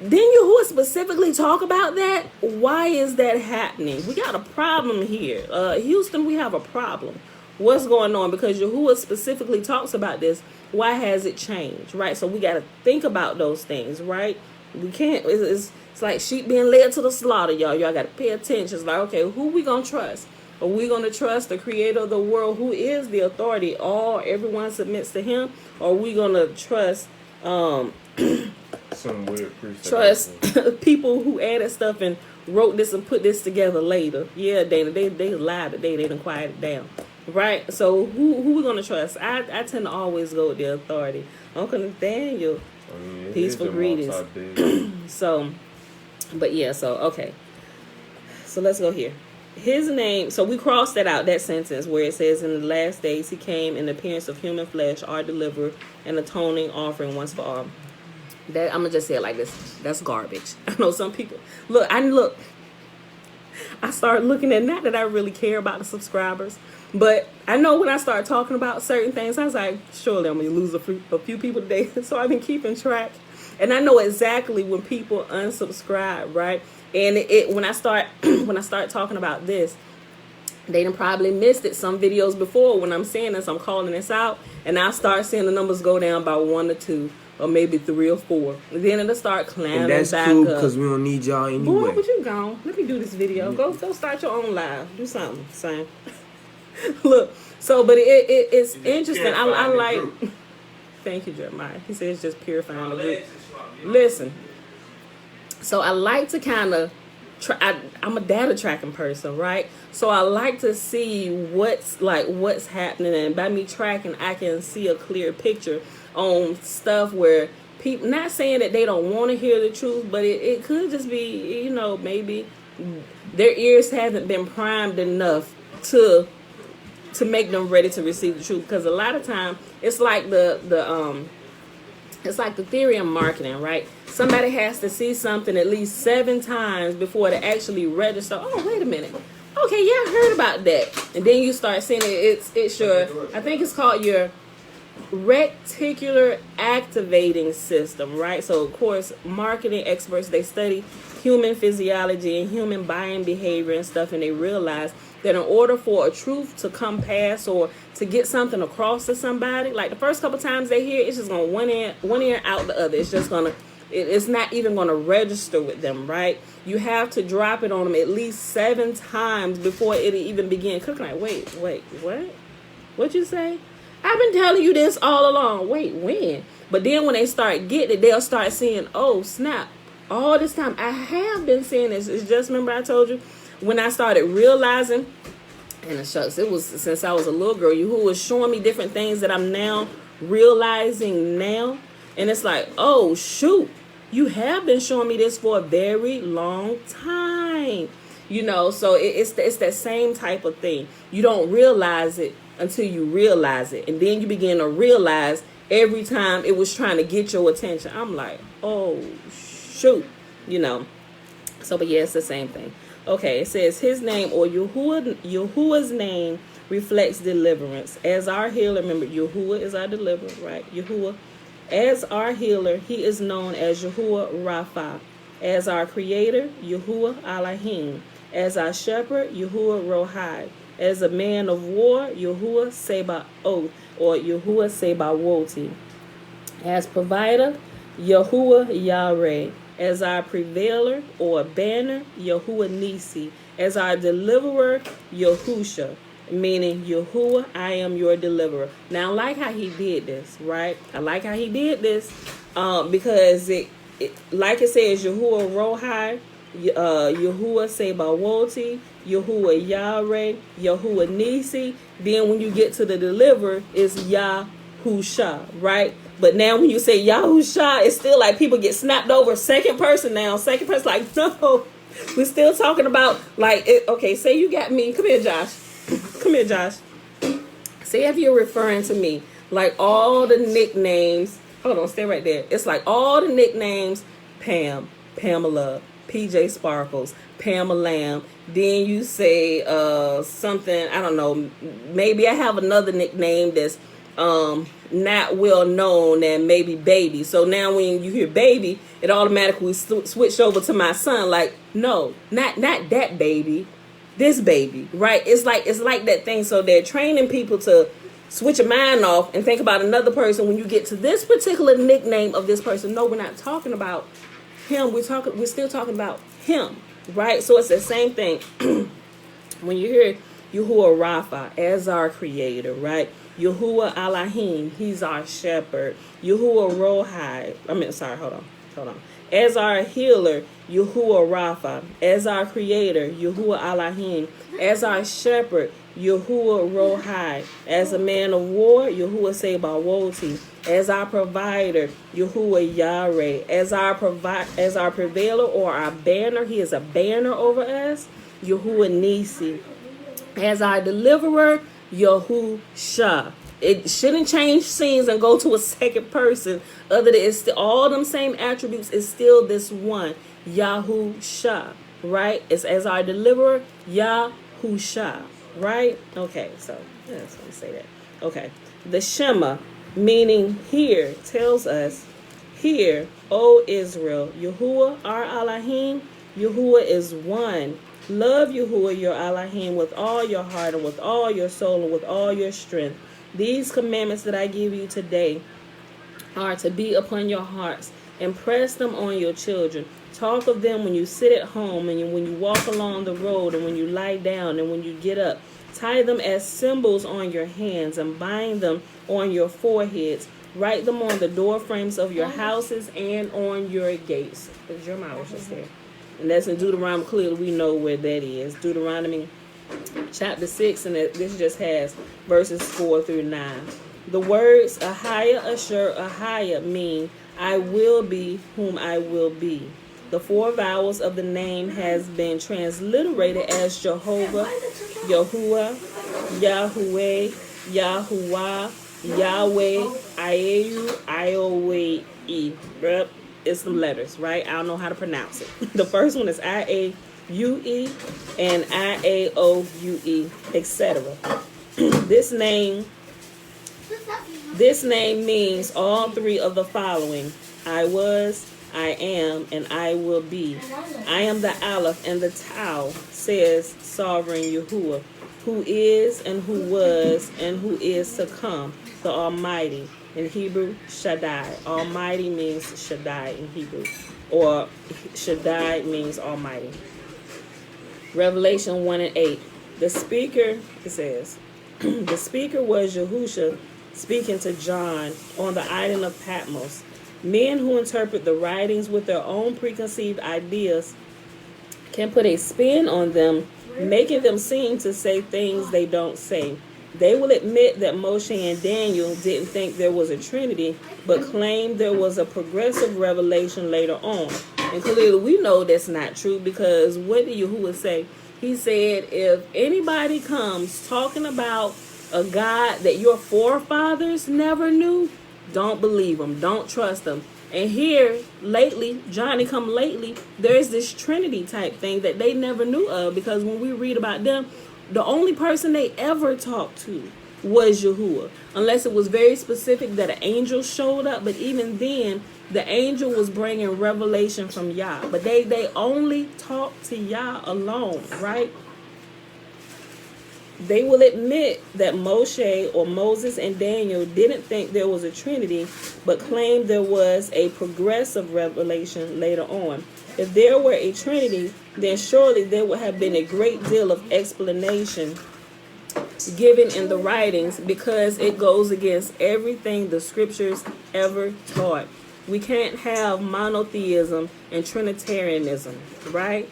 Didn't Yahuwah specifically talk about that? Why is that happening? We got a problem here. Houston, we have a problem. What's going on? Because Yahuwah specifically talks about this. Why has it changed? Right? So we got to think about those things, right? We can't, it's like sheep being led to the slaughter, y'all. Y'all got to pay attention. It's like, okay, who we going to trust? Are we going to trust the creator of the world, who is the authority? Everyone submits to him? Or are we going to trust some weird priest? Trust people who added stuff and wrote this and put this together later? Yeah, Dana, they lied today. They done quieted it down. Right? So who we going to trust? I tend to always go with the authority. Uncle Nathaniel, peaceful greetings. So, but yeah, so, okay. So let's go here. His name, so we crossed that out, that sentence where it says, in the last days he came in the appearance of human flesh, our deliverer, and atoning offering once for all. That, I'm going to just say it like this. That's garbage. I know some people, I started looking at, not that I really care about the subscribers, but I know when I start talking about certain things, I was like, surely I'm going to lose a few people today. So I've been keeping track. And I know exactly when people unsubscribe, right? And when I start talking about this, they done probably missed it some videos before when I'm saying this, I'm calling this out, and I start seeing the numbers go down by 1 or 2 or maybe 3 or 4. And then it'll start climbing back up. And that's cool because we don't need y'all anyway. Boy, but you gone. Let me do this video. Go start your own live. Do something, son. Look, so but it's interesting. I like. Thank you, Jeremiah. He says it's just purifying the group. Listen. So I like to kind of I'm a data tracking person, right? So I like to see what's happening, and by me tracking, I can see a clear picture on stuff where people, not saying that they don't want to hear the truth, but it could just be, you know, maybe their ears haven't been primed enough to make them ready to receive the truth. Because a lot of time it's like it's like the theory of marketing, right? Somebody has to see something at least 7 times before they actually register. Oh, wait a minute. Okay, yeah, I heard about that. And then you start seeing it. It's your, I think it's called your reticular activating system, right? So, of course, marketing experts, they study human physiology and human buying behavior and stuff, and they realize that in order for a truth to come past or to get something across to somebody, like the first couple times they hear it, it's just going one ear out the other. It's just going to, it's not even going to register with them, right? You have to drop it on them at least 7 times before it even begin cooking. Like, wait, what? What'd you say? I've been telling you this all along. Wait, when? But then when they start getting it, they'll start seeing, oh, snap. All this time, I have been seeing this. It's just, remember I told you, when I started realizing, and shucks, it was since I was a little girl, who was showing me different things that I'm now realizing now. And it's like, oh, shoot, you have been showing me this for a very long time. You know, so it's that same type of thing. You don't realize it until you realize it. And then you begin to realize every time it was trying to get your attention. I'm like, oh, shoot. you know. So, but yeah, it's the same thing. Okay, it says his name, or Yahuwah's name reflects deliverance. As our healer, remember, Yahuwah is our deliverer, right? Yahuwah. As our healer, he is known as Yahuwah Rapha. As our creator, Yahuwah Elohim. As our shepherd, Yahuwah Rohai. As a man of war, Yahuwah Sebaoth, or Yahuwah Sebawothi. As provider, Yahuwah Yahweh. As our prevailer or banner, Yahuwah Nisi. As our deliverer, Yahusha, meaning Yahuwah, I am your deliverer. Now, I like how he did this, right? I like how he did this because it like it says, Yahuwah Rohai, Yahuwah Sebawoti, Yahuwah Yahweh, Yahuwah Nisi. Then when you get to the deliverer, it's Yahusha, right? But now when you say Yahusha, it's still like people get snapped over. Second person now. Second person, like, no. We're still talking about, like, okay, say you got me. Come here, Josh. Come here, Josh. Say if you're referring to me, like all the nicknames. Hold on, stay right there. It's like all the nicknames, Pam, Pamela, PJ Sparkles, Pamela Lamb. Then you say something, I don't know, maybe I have another nickname that's not well known, and maybe Baby. So now when you hear Baby, it automatically switched over to my son. Like, no, not that baby, this baby, right? It's like that thing. So they're training people to switch your mind off and think about another person when you get to this particular nickname of this person. No, we're not talking about him. We're still talking about him, right? So it's the same thing. When you hear Yahuwah Rapha as our creator, right? Yahuwah Elohim, he's our shepherd. Yahuwah Rohai, hold on. As our healer, Yahuwah Rapha. As our creator, Yahuwah Elohim. As our shepherd, Yahuwah Rohai. As a man of war, Yahuwah Sebawoti. As our provider, Yahuwah Yahweh. As our prevailer or our banner, he is a banner over us, Yahuwah Nisi. As our deliverer, Yahusha. It shouldn't change scenes and go to a second person. Other than it's still, all them same attributes is still this one, Yahusha, right? It's as our deliverer, Yahusha, right? Okay, so let's say that. Okay, the Shema, meaning hear, tells us, hear, O Israel, Yahuwah our Elohim, Yahuwah is one. Love Yahuwah your Elohim with all your heart and with all your soul and with all your strength. These commandments that I give you today are to be upon your hearts. Impress them on your children. Talk of them when you sit at home and when you walk along the road and when you lie down and when you get up. Tie them as symbols on your hands and bind them on your foreheads. Write them on the door frames of your houses and on your gates. Jeremiah was just there. And that's in Deuteronomy. Clearly we know where that is. Deuteronomy chapter 6, and this just has verses 4 through 9. The words Ahia, Ashur, Ahia mean I will be whom I will be. The 4 vowels of the name has been transliterated as Jehovah, Yahuwah, Yahweh, Yahuwah, Yahweh, Iahu, Iowei. It's some letters, right? I don't know how to pronounce it. The first one is I-A-U-E and I-A-O-U-E, etc. This name means all 3 of the following. I was, I am, and I will be. I am the Aleph and the Tau, says Sovereign Yahuwah, who is and who was and who is to come, the Almighty. In Hebrew, Shaddai. Almighty means Shaddai in Hebrew. Or Shaddai means Almighty. Revelation 1 and 8. The speaker, it says, the speaker was Yahusha speaking to John on the island of Patmos. Men who interpret the writings with their own preconceived ideas can put a spin on them, making them seem to say things they don't say. They will admit that Moshe and Daniel didn't think there was a Trinity, but claimed there was a progressive revelation later on. And clearly we know that's not true, because what did Yahuwah say? He said, if anybody comes talking about a God that your forefathers never knew, don't believe them. Don't trust them. And here, lately, Johnny come lately, there's this Trinity type thing that they never knew of, because when we read about them, the only person they ever talked to was Yahuwah, unless it was very specific that an angel showed up. But even then, the angel was bringing revelation from Yah, but they only talked to Yah alone, right? They will admit that Moshe or Moses and Daniel didn't think there was a Trinity, but claimed there was a progressive revelation later on. If there were a Trinity, then surely there would have been a great deal of explanation given in the writings, because it goes against everything the scriptures ever taught. We can't have monotheism and Trinitarianism, right?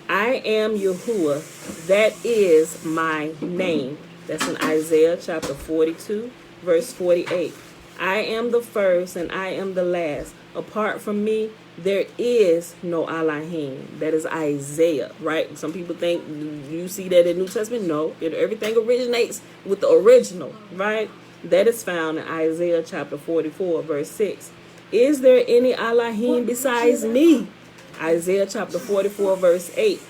I am Yahuwah, that is my name. That's in Isaiah chapter 42, verse 48. I am the first and I am the last. Apart from me, there is no Elohim. That is Isaiah, right? Some people think you see that in the New Testament. No, everything originates with the original, right? That is found in Isaiah chapter 44, verse 6. Is there any Elohim besides me? Isaiah chapter 44, verse 8.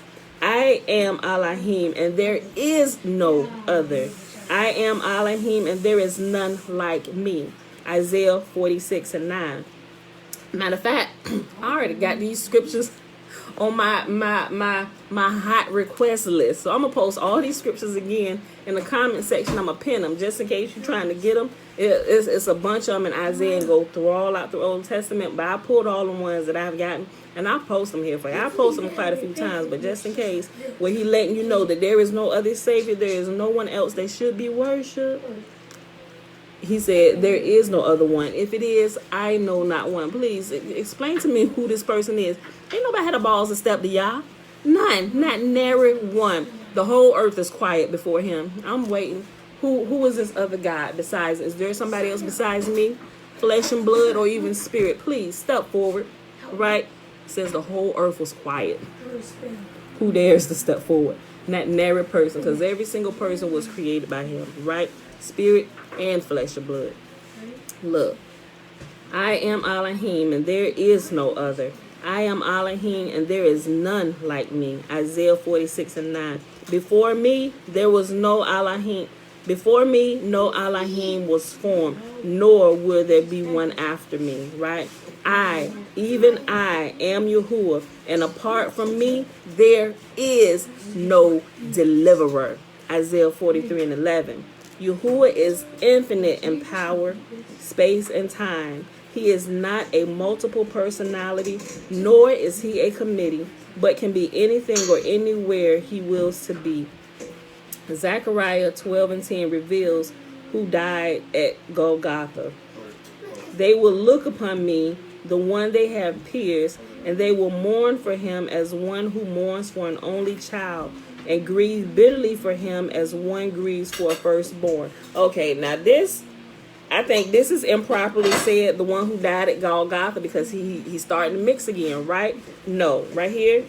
I am Elohim, and there is no other. I am Elohim, and there is none like me. Isaiah 46 and 9. Matter of fact, I already got these scriptures on my hot request list. So I'm going to post all these scriptures again in the comment section. I'm going to pin them just in case you're trying to get them. It's a bunch of them in Isaiah and go through all out the Old Testament. But I pulled all the ones that I've gotten and I'll post them here for you. I post them quite a few times, but just in case, where he letting you know that there is no other Savior, there is no one else that should be worshipped. He said, there is no other one. If it is, I know not one. Please explain to me who this person is. Ain't nobody had the balls to step to Yah. None. Not nary one. The whole earth is quiet before him. I'm waiting. Who is this other God besides? Is there somebody else besides me? Flesh and blood or even spirit? Please step forward. Right? It says the whole earth was quiet. Who dares to step forward? Not nary person, because every single person was created by him. Right? Spirit and flesh and blood. Look, I am Elohim, and there is no other. I am Elohim, and there is none like me. Isaiah 46 and 9. Before me, there was no Elohim. Before me, no Elohim was formed, nor will there be one after me. Right? I, even I, am Yahuwah, and apart from me, there is no deliverer. Isaiah 43 and 11. Yahuwah is infinite in power, space, and time. He is not a multiple personality, nor is he a committee, but can be anything or anywhere he wills to be. Zachariah 12 and 10 reveals who died at Golgotha. They will look upon me, the one they have pierced, and they will mourn for him as one who mourns for an only child, and grieve bitterly for him as one grieves for a firstborn. Okay, now this, I think this is improperly said, the one who died at Golgotha, because he's starting to mix again, right? No, right here,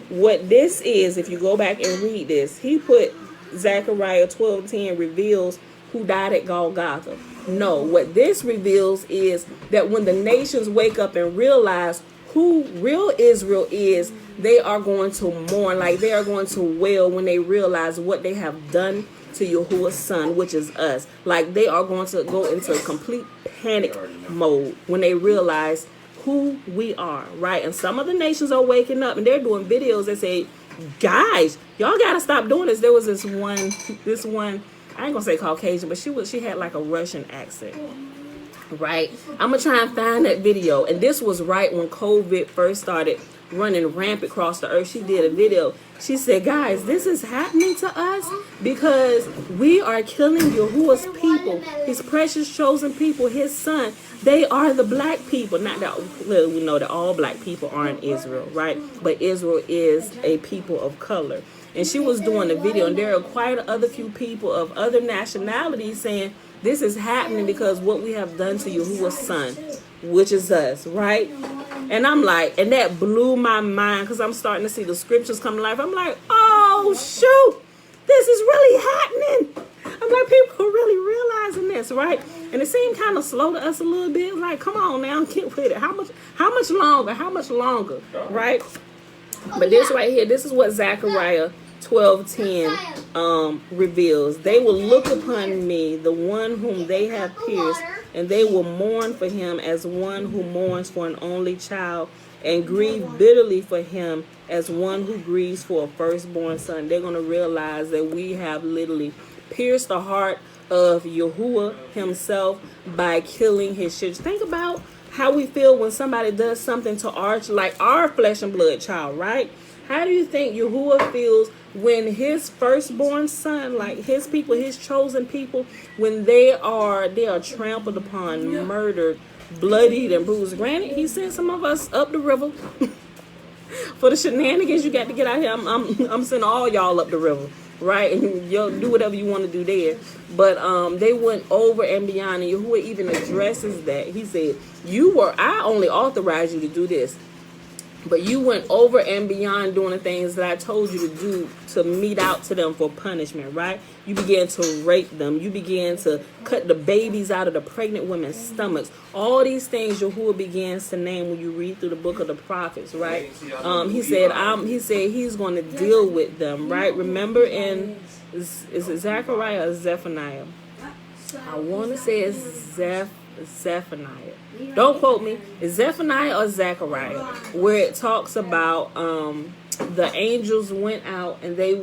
what this is, if you go back and read this, he put Zechariah 12:10 reveals who died at Golgotha. No, what this reveals is that when the nations wake up and realize who real Israel is, they are going to mourn, like they are going to wail when they realize what they have done to Yahuwah's son, which is us. Like they are going to go into complete panic mode when they realize who we are, right? And some of the nations are waking up and they're doing videos that say, guys, y'all gotta stop doing this. There was this one, I ain't gonna say Caucasian, but she had like a Russian accent. Right? I'm gonna try and find that video. And this was right when COVID first started running rampant across the earth. She did a video. She said, guys, this is happening to us because we are killing Yahuwah's people, his precious chosen people, his son. They are the black people. Not that, well, we know that all black people aren't Israel, right? But Israel is a people of color. And she was doing a video, and there are quite other few people of other nationalities saying, this is happening because what we have done to Yahuwah's son, which is us, right? And I'm like, and that blew my mind because I'm starting to see the scriptures come to life. I'm like, oh, shoot, this is really happening. I'm like, people are really realizing this. process, right? And it seemed kind of slow to us a little bit. Like, come on now, get with it. How much longer, right? But this right here, this is what Zachariah 12:10 reveals. They will look upon me, the one whom they have pierced, and they will mourn for him as one who mourns for an only child, and grieve bitterly for him as one who grieves for a firstborn son. They're going to realize that we have literally pierced the heart of Yahuwah himself by killing his children. Think about how we feel when somebody does something to our flesh and blood child, right? How do you think Yahuwah feels when his firstborn son, like his people, his chosen people, when they are trampled upon, murdered, bloodied, and bruised? Granted, he sent some of us up the river for the shenanigans you got to get out here. I'm sending all y'all up the river, right? And you'll do whatever you want to do there. But they went over and beyond, and Yahuwah even addresses that. He said, I only authorized you to do this, but you went over and beyond doing the things that I told you to do to mete out to them for punishment, right? You began to rape them. You began to cut the babies out of the pregnant women's stomachs. All these things Yahuwah begins to name when you read through the book of the prophets, right? He said he's going to deal with them, right? Remember in, is it Zachariah or Zephaniah? I want to say it's Zephaniah. Don't quote me. It's Zephaniah or Zachariah, where it talks about the angels went out and they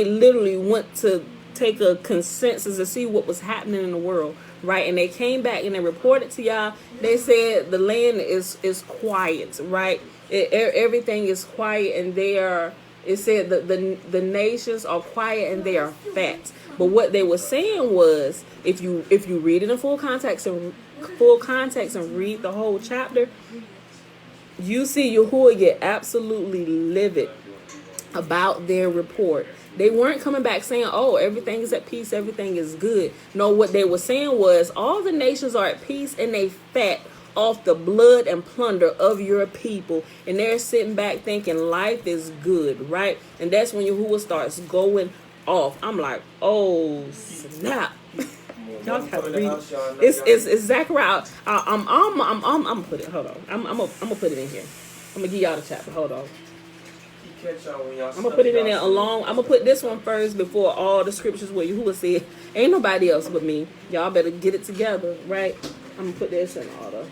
literally went to take a consensus to see what was happening in the world, right? And they came back and they reported to y'all. They said the land is quiet, right? Everything is quiet, and it said that the nations are quiet and they are fat. But what they were saying was, if you read it in full context and read the whole chapter, you see Yahuwah get absolutely livid about their report. They weren't coming back saying, oh, everything is at peace, everything is good. No, what they were saying was, all the nations are at peace and they fat off the blood and plunder of your people. And they're sitting back thinking life is good, right? And that's when Yahuwah starts going off. I'm like, oh, snap. Y'all have to read. It's Zachariah. I'm gonna put it. Hold on. I'm gonna put it in here. I'm gonna give y'all the chapter. Hold on. I'm gonna put it in there along. I'm gonna put this one first before all the scriptures where Yahuwah said, "Ain't nobody else but me." Y'all better get it together, right? I'm gonna put this in order.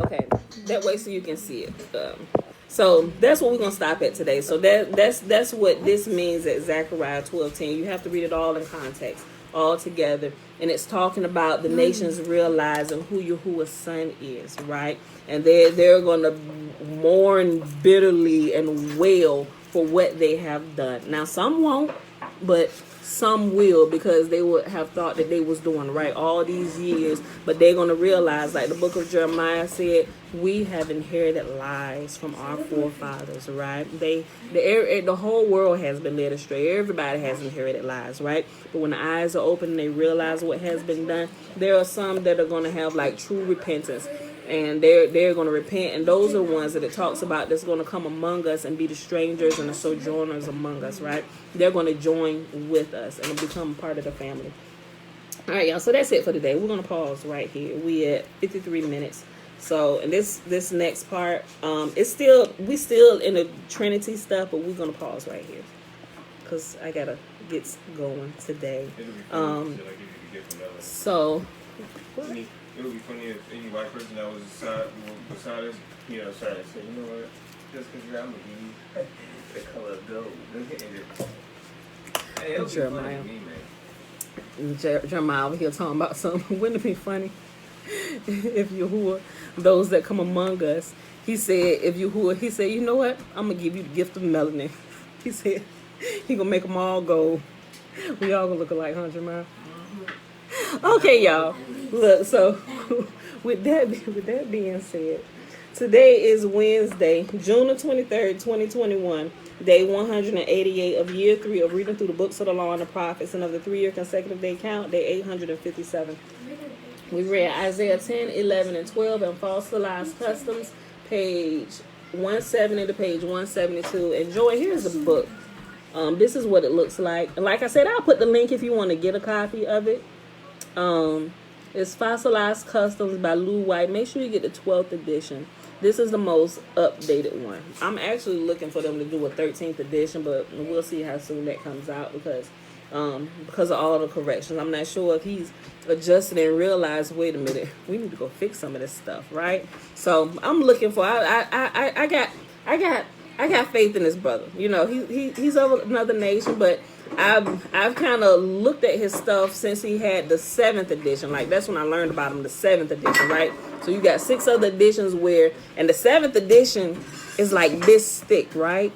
Okay, that way so you can see it. So that's what we're gonna stop at today. So that's what this means at Zechariah 12:10. You have to read it all in context, all together, and it's talking about the nations realizing who Yahuwah's son is, right? And they're gonna mourn bitterly and wail for what they have done. Now some won't, but some will, because they would have thought that they was doing right all these years, but they're going to realize, like the book of Jeremiah said, we have inherited lies from our forefathers, right? The whole world has been led astray. Everybody has inherited lies, right? But when the eyes are open and they realize what has been done, there are some that are going to have like true repentance, and they're going to repent, and those are the ones that it talks about that's going to come among us and be the strangers and the sojourners among us, right? They're going to join with us and become part of the family. All right, y'all, so that's it for today. We're going to pause right here. We at 53 minutes. So, and this next part, we still in the Trinity stuff, but we're going to pause right here because I got to get going today. So, what? It would be funny if any white person that was beside us, said, you know what, just because I'm going to give you the color of gold. Hey, it'll be Jeremiah. funny to me, man. Jeremiah over here talking about something. Wouldn't it be funny if Yahuwah, those that come among us, he said, you know what, I'm going to give you the gift of melanin. He said, he going to make them all gold. We all going to look alike, huh, Jeremiah? Okay, y'all. Look, so with that being said, today is Wednesday, June the 23rd, 2021, day 188 of year 3 of reading through the books of the law and the prophets, and of the 3-year consecutive day count, day 857. We read Isaiah 10, 11, and 12 and Fossilized Customs, page 170 to page 172. And Joy, here's a book This is what it looks like. And like I said, I'll put the link if you want to get a copy of it. It's Fossilized Customs by Lou White. Make sure you get the 12th edition. This is the most updated one. I'm actually looking for them to do a 13th edition, but we'll see how soon that comes out because of all the corrections. I'm not sure if he's adjusted and realized, wait a minute, we need to go fix some of this stuff, right? So I'm looking for. I got faith in this brother. You know, he's of another nation, but I've kind of looked at his stuff since he had the 7th edition. Like, that's when I learned about him, the 7th edition, right? So you got 6 other editions and the 7th edition is like this thick, right?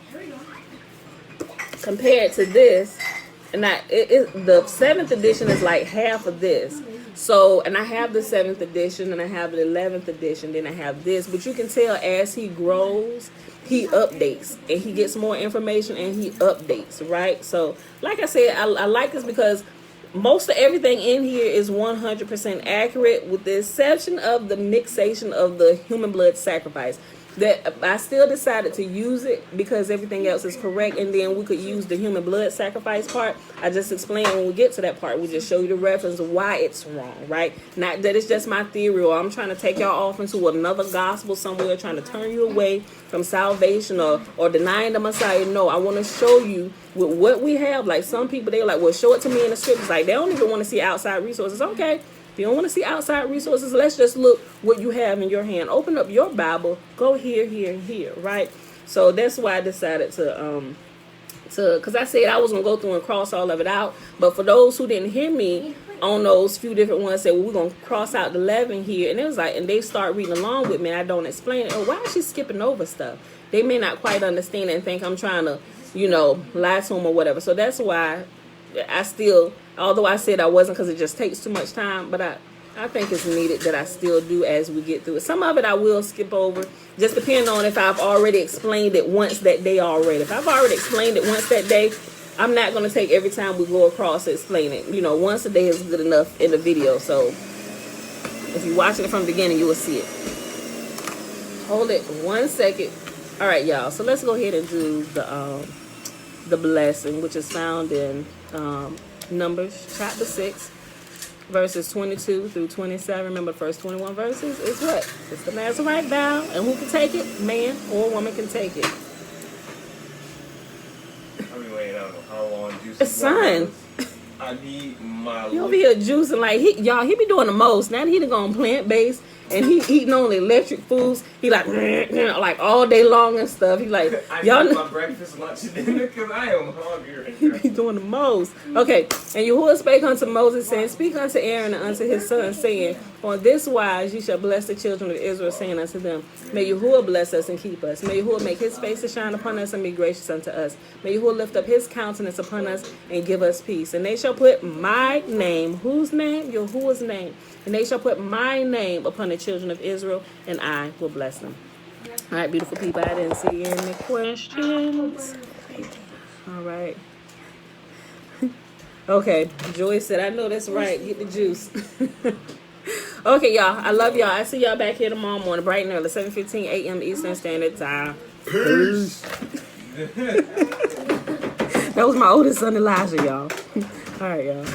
Compared to this, and the 7th edition is like half of this. So, and I have the 7th edition, and I have the 11th edition, then I have this. But you can tell as he grows, he updates, and he gets more information, and he updates, right? So, like I said, I like this because most of everything in here is 100% accurate, with the exception of the mixation of the human blood sacrifice. That I still decided to use it because everything else is correct, and then we could use the human blood sacrifice part. I just explained when we get to that part. We just show you the reference of why it's wrong, right? Not that it's just my theory or I'm trying to take y'all off into another gospel somewhere, trying to turn you away from salvation or denying the Messiah. No, I want to show you with what we have. Like some people, they're like, well, show it to me in the scriptures. Like they don't even want to see outside resources. Okay. If you don't want to see outside resources, let's just look what you have in your hand. Open up your Bible. Go here, here, and here, right? So that's why I decided because I said I was going to go through and cross all of it out. But for those who didn't hear me on those few different ones, said, well, we're going to cross out the 11 here. And it was like, and they start reading along with me, and I don't explain it. Oh, why is she skipping over stuff? They may not quite understand it and think I'm trying to, lie to them or whatever. So that's why I still, although I said I wasn't because it just takes too much time, but I think it's needed that I still do as we get through it. Some of it I will skip over, just depending on if I've already explained it once that day already. If I've already explained it once that day, I'm not going to take every time we go across to explain it. Once a day is good enough in the video. So if you're watching it from the beginning, you will see it. Hold it 1 second. All right, y'all. So let's go ahead and do the blessing, which is found in Numbers chapter 6, verses 22 through 27. Remember, the first 21 verses is what? It's the Nazarite vow. And who can take it? Man or woman can take it. I've been waiting, I don't know how long. Son. I need my... He over here juicing like, he be doing the most. Now that he done gone plant-based and he eating only electric foods. He like all day long and stuff. He like, y'all know my breakfast, lunch, and dinner because I am hungry. He be doing the most. Okay, and Yahuwah spake unto Moses, saying, speak unto Aaron and unto his sons, saying, on this wise ye shall bless the children of Israel, saying unto them, may Yahuwah bless us and keep us. May Yahuwah make his face to shine upon us and be gracious unto us. May Yahuwah lift up his countenance upon us and give us peace. And they shall put my name, whose name? Yahuwah's name. And they shall put my name upon the children of Israel, and I will bless them. All right, beautiful people, I didn't see any questions. All right. Okay, Joyce said, I know that's right. Get the juice. Okay, y'all. I love y'all. I see y'all back here tomorrow morning, bright and early, 7:15 a.m. Eastern Standard Time. Peace. That was my oldest son, Elijah, y'all. All right, y'all.